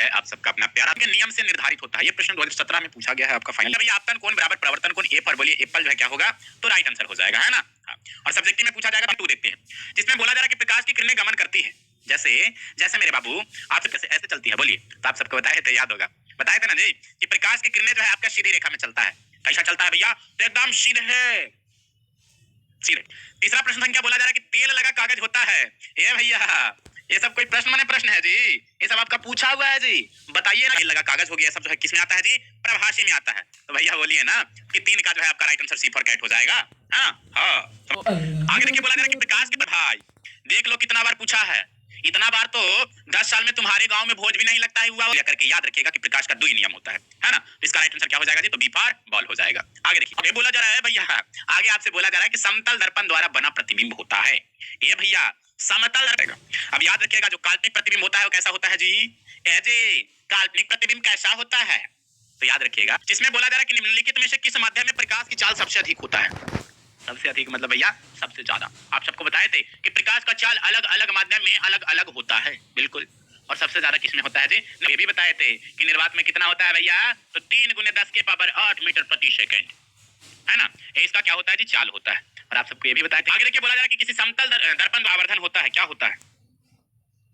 है आप सबका अपना प्यारा के नियम से निर्धारित होता है। ये प्रश्न 2017 में पूछा गया है आपका फाइनल। भैया आपतन कोण बराबर प्रवर्तन कोण ए पर बोलिए एप्पल जो है क्या होगा, तो राइट आंसर हो जाएगा, है ना। और सब्जेक्टिव में पूछा जाएगा 2 देखते हैं, जिसमें बोला जा रहा है कि प्रकाश की किरणें गमन करती है जैसे जैसे मेरे बाबू आपसे कैसे ऐसे चलती है, बोलिए। तो आप सबको बताए थे, याद होगा, बताए थे ना जी कि प्रकाश की किरणें जो है आपका सीधी रेखा में चलता है। कैसा चलता है भैया, तो एकदम सीधे सीधे। तीसरा प्रश्न संख्या बोला जा रहा है कि तेल लगा कागज होता है। ये भैया ये सब कोई प्रश्न माने प्रश्न है जी, ये सब आपका पूछा हुआ है जी, बताइए ना। तेल लगा कागज हो गया, सब जो है किसमें आता है जी, प्रभाषी में आता है। तो भैया बोलिए ना कि 3 का जो है आपका right answer C for cat हो जाएगा। हाँ तो आगे देखिए बोला जा रहा है कि प्रकाश के भाई देख लो कितना बार पूछा है, इतना बार तो 10 साल में तुम्हारे गांव में भोज भी नहीं लगता है हुआ करके याद रखिएगा कि प्रकाश का 2 ही नियम होता है ना। तो इसका राइट आंसर क्या हो जाएगा जी, तो बी फॉर बॉल हो जाएगा। आगे देखिए बोला जा रहा है भैया, आगे आपसे बोला जा रहा है कि समतल दर्पण द्वारा बना प्रतिबिंब होता है। ये भैया समतल दर्पण, अब याद रखिएगा जो काल्पनिक प्रतिबिंब होता है वो कैसा होता है जी, काल्पनिक प्रतिबिंब कैसा होता है, तो याद रखिएगा जिसमें बोला जा रहा है कि निम्नलिखित में से किस माध्यम में प्रकाश की चाल सबसे अधिक होता है। सबसे अधिक मतलब भैया सबसे ज्यादा। आप सबको बताए थे कि प्रकाश का चाल अलग अलग माध्यम में अलग अलग होता है, बिल्कुल। और सबसे ज्यादा किसमें होता है जी, ये भी बताए थे कि निर्वात में कितना होता है भैया, तो 3 × 10⁸ मीटर प्रति सेकंड, है ना। इसका क्या होता है जी, चाल होता है। और आप सबको ये भी बताए थे। आगे देखिए बोला जा रहा है कि किसी समतल दर्पण आवर्धन होता है, क्या होता है,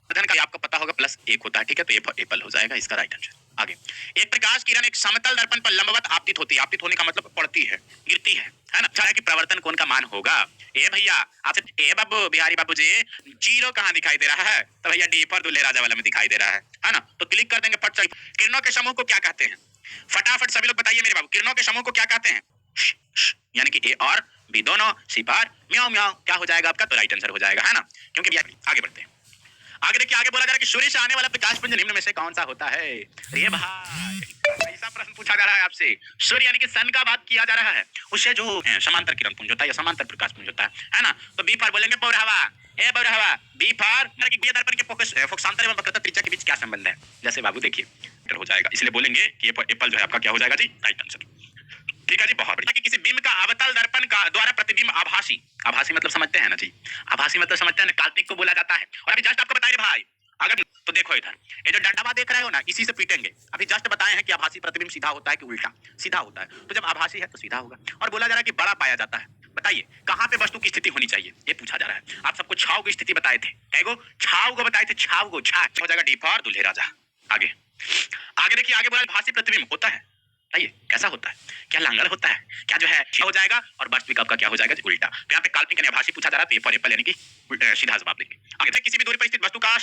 आवर्धन का आपको पता होगा +1 होता है, ठीक है। तो ये एप्पल हो जाएगा इसका राइट आंसर। आगे एक प्रकाश किरण एक समतल दर्पण पर लंबवत आपतित होती है, आपतित होने का मतलब पड़ती है, गिरती है ना। चाहे कि प्रवर्तन कोण का मान होगा। ए भैया आपसे ए बाबू बिहारी बाबू जी 0 कहाँ दिखाई दे रहा है, तो भैया डी पर दुल्हे राजा वाला में दिखाई दे रहा है ना। तो क्लिक कर देंगे फट चल। किरणों के समूह को क्या कहते हैं, फटाफट सभी लोग बताइए मेरे बाबू, किरणों के समूह को क्या कहते हैं, यानी कि ए और बी दोनों, सी पर म्याऊ म्याऊ क्या हो जाएगा आपका, तो राइट आंसर हो जाएगा, है ना। क्योंकि आगे बढ़ते हैं। आगे देखिए आगे बोला जा रहा है कि सूर्य से आने वाला प्रकाश पुंज निम्न में से कौन सा होता है। ये भाई ऐसा प्रश्न पूछा जा रहा है आपसे, सूर्य यानी कि सन का बात किया जा रहा है, उससे जो समांतर किरण पुंज होता है या समांतर प्रकाश पुंज होता है ना। तो बी फॉर बोलेंगे पौरहवा, ए पौरहवा, बी फॉर कि दर्पण के फोकसांतर एवं वक्रता त्रिज्या के बीच क्या संबंध है, जैसे बाबू देखिए हो जाएगा, इसलिए बोलेंगे कि ये एप्पल जो है आपका क्या हो जाएगा जी, राइट आंसर। ठीक है जी, बहुत बढ़िया। कि किसी बिंब का अवतल दर्पण का द्वारा प्रतिबिंब आभासी, आभासी मतलब समझते हैं ना जी, आभासी मतलब समझते हैं ना, काल्पनिक को बोला जाता है। और अभी जस्ट आपको बताए भाई, अगर तो देखो इधर ये जो डंडा देख रहे हो ना, इसी से पीटेंगे। अभी जस्ट बताए हैं कि आभासी प्रतिबिंब सीधा होता है कि उल्टा, सीधा होता है। तो जब आभासी है तो सीधा होगा। और बोला जा रहा है कि बड़ा पाया जाता है, बताइए कहाँ पे वस्तु की स्थिति होनी चाहिए, ये पूछा जा रहा है। आप सबको छाव की स्थिति बताए थे, कैगो छाव को बताए थे, छाव को छा हो जाएगा डी फॉर दुल्हे राजा। आगे आगे देखिए आगे बोला आभासी प्रतिबिंब होता है, बताइए कैसा होता है, क्या लांगड़ होता है, क्या जो है हो जाएगा, और वास्तविक आपका क्या हो जाएगा उल्टा। तो यहाँ पे काल्पनिक यानी आभासी पूछा जा रहा है, तो फॉर एप्पल यानी कि सीधा जवाब देंगे। आगे किसी भी दूरी पर स्थित वस्तु का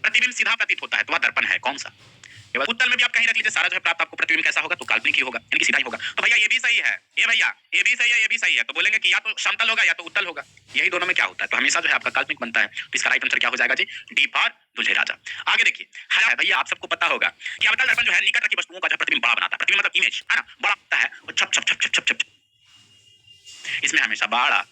प्रतिबिंब सीधा प्रतीत होता है, तो वह दर्पण है कौन सा। उत्तल में भी आप कहीं रख लीजिए, सारा जो है प्राप्त आपको प्रतिबिंब कैसा होगा, तो काल्पनिक ही होगा, यानी कि सीधा ही होगा। तो भैया ये भी सही है, ये भैया ये भी सही है, ये भी सही है। तो बोलेंगे कि या तो समतल होगा या तो उत्तल होगा, यही दोनों में क्या होता है, तो हमेशा जो है आपका काल्पनिक बनता है। तो इसका राइट आंसर क्या हो जाएगा जी, डी फॉर दुल्हे राजा। आगे देखिए है भैया, आप सबको पता होगा कि अवतल दर्पण जो है निकट रखी वस्तुओं का जो प्रतिबिंब बड़ा बनाता है, प्रतिबिंब मतलब इमेज, है ना, बड़ा होता है और छप छप छप छप छप छप, इसमें हमेशा बड़ा